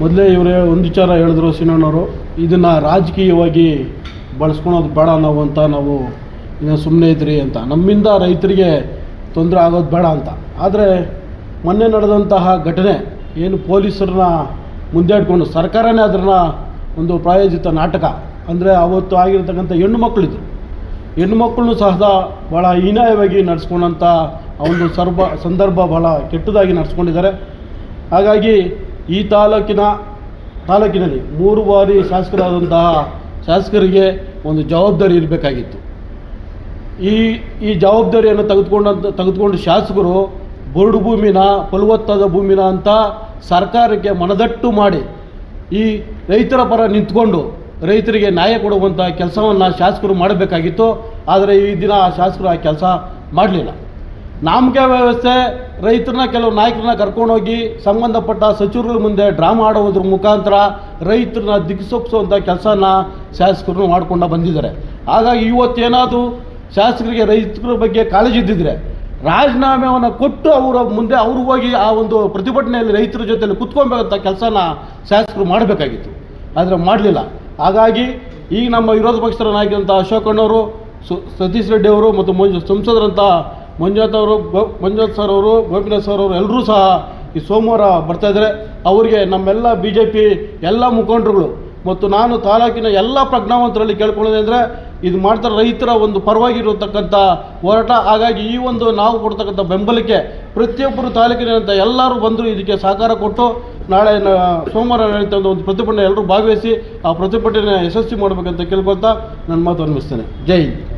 ಮೊದಲೇ ಇವರೇ ಒಂದು ವಿಚಾರ ಹೇಳಿದ್ರು ಸಿನಣ್ಣವರು, ಇದನ್ನು ರಾಜಕೀಯವಾಗಿ ಬಳಸ್ಕೊಳೋದು ಬೇಡ ನಾವು ಅಂತ, ನಾವು ಇನ್ನು ಸುಮ್ಮನೆ ಇದ್ರಿ ಅಂತ, ನಮ್ಮಿಂದ ರೈತರಿಗೆ ತೊಂದರೆ ಆಗೋದು ಬೇಡ ಅಂತ. ಆದರೆ ಮೊನ್ನೆ ನಡೆದಂತಹ ಘಟನೆ ಏನು ಪೊಲೀಸರನ್ನ ಮುಂದೆ ಇಟ್ಕೊಂಡು ಸರ್ಕಾರನೇ ಅದನ್ನು ಒಂದು ಪ್ರಾಯೋಜಿತ ನಾಟಕ, ಅಂದರೆ ಅವತ್ತು ಆಗಿರ್ತಕ್ಕಂಥ ಹೆಣ್ಣು ಮಕ್ಕಳನ್ನು ಸಹ ಭಾಳ ಹೀನಾಯವಾಗಿ ನಡೆಸ್ಕೊಂಡಂಥ ಆ ಒಂದು ಸಂದರ್ಭ ಭಾಳ ಕೆಟ್ಟದಾಗಿ ನಡೆಸ್ಕೊಂಡಿದ್ದಾರೆ. ಹಾಗಾಗಿ ಈ ತಾಲೂಕಿನಲ್ಲಿ 3 ಬಾರಿ ಶಾಸಕರಾದಂತಹ ಶಾಸಕರಿಗೆ ಒಂದು ಜವಾಬ್ದಾರಿ ಇರಬೇಕಾಗಿತ್ತು. ಈ ಜವಾಬ್ದಾರಿಯನ್ನು ತೆಗೆದುಕೊಂಡು ಶಾಸಕರು ಬೋರ್ಡು ಭೂಮಿನ, ಫಲವತ್ತಾದ ಭೂಮಿನ ಅಂತ ಸರ್ಕಾರಕ್ಕೆ ಮನದಟ್ಟು ಮಾಡಿ ಈ ರೈತರ ಪರ ನಿಂತ್ಕೊಂಡು ರೈತರಿಗೆ ನ್ಯಾಯ ಕೊಡುವಂಥ ಕೆಲಸವನ್ನು ಶಾಸಕರು ಮಾಡಬೇಕಾಗಿತ್ತು. ಆದರೆ ಈ ದಿನ ಆ ಶಾಸಕರು ಆ ಕೆಲಸ ಮಾಡಲಿಲ್ಲ. ನಾಮಕೆ ವ್ಯವಸ್ಥೆ, ರೈತರನ್ನ ಕೆಲವು ನಾಯಕರನ್ನ ಕರ್ಕೊಂಡೋಗಿ ಸಂಬಂಧಪಟ್ಟ ಸಚಿವರುಗಳ ಮುಂದೆ ಡ್ರಾಮಾ ಆಡೋದ್ರ ಮುಖಾಂತರ ರೈತರನ್ನ ದಿಕ್ಸೊಪ್ಪಿಸುವಂಥ ಕೆಲಸನ ಶಾಸಕರು ಮಾಡ್ಕೊಂಡು ಬಂದಿದ್ದಾರೆ. ಹಾಗಾಗಿ ಇವತ್ತೇನಾದರೂ ಶಾಸಕರಿಗೆ ರೈತರ ಬಗ್ಗೆ ಕಾಳಜಿ ಇದ್ದಿದ್ರೆ ರಾಜೀನಾಮೆಯನ್ನು ಕೊಟ್ಟು ಅವರ ಮುಂದೆ ಅವರು ಹೋಗಿ ಆ ಒಂದು ಪ್ರತಿಭಟನೆಯಲ್ಲಿ ರೈತರ ಜೊತೆಯಲ್ಲಿ ಕುತ್ಕೊಬೇಕಂತ ಕೆಲಸನ ಶಾಸಕರು ಮಾಡಬೇಕಾಗಿತ್ತು. ಆದರೆ ಮಾಡಲಿಲ್ಲ. ಹಾಗಾಗಿ ಈಗ ನಮ್ಮ ವಿರೋಧ ಪಕ್ಷದ ನಾಯಕರಂಥ ಅಶೋಕಣ್ಣವರು, ಸತೀಶ್ ರೆಡ್ಡಿ ಅವರು ಮತ್ತು ಸಂಸದರಂಥ ಮಂಜುನಾಥ್ ಸರ್ ಅವರು, ಗೋಪಿನಾಥ್ ಸರ್ ಅವರು ಎಲ್ಲರೂ ಸಹ ಈ ಸೋಮವಾರ ಬರ್ತಾಯಿದ್ದಾರೆ. ಅವರಿಗೆ ನಮ್ಮೆಲ್ಲ BJP ಎಲ್ಲ ಮುಖಂಡರುಗಳು ಮತ್ತು ನಾನು ತಾಲೂಕಿನ ಎಲ್ಲ ಪ್ರಜ್ಞಾವಂತರಲ್ಲಿ ಕೇಳ್ಕೊಳ್ಳೋದು ಅಂದರೆ, ಇದು ಮಾಡ್ತಾರೆ ರೈತರ ಒಂದು ಪರವಾಗಿರತಕ್ಕಂಥ ಹೋರಾಟ. ಹಾಗಾಗಿ ಈ ಒಂದು ನಾವು ಕೊಡ್ತಕ್ಕಂಥ ಬೆಂಬಲಕ್ಕೆ ಪ್ರತಿಯೊಬ್ಬರು ತಾಲೂಕಿನಂಥ ಎಲ್ಲರೂ ಬಂದರು ಇದಕ್ಕೆ ಸಹಕಾರ ಕೊಟ್ಟು ನಾಳೆ ಸೋಮವಾರ ನಡೀತಾ ಒಂದು ಪ್ರತಿಭಟನೆ ಎಲ್ಲರೂ ಭಾಗವಹಿಸಿ ಆ ಪ್ರತಿಭಟನೆ ಯಶಸ್ವಿ ಮಾಡಬೇಕಂತ ಕೇಳ್ಕೊಳ್ತಾ ನನ್ನ ಮಾತು ಅನ್ನಿಸ್ತೇನೆ. ಜೈ ಹಿಂದ್.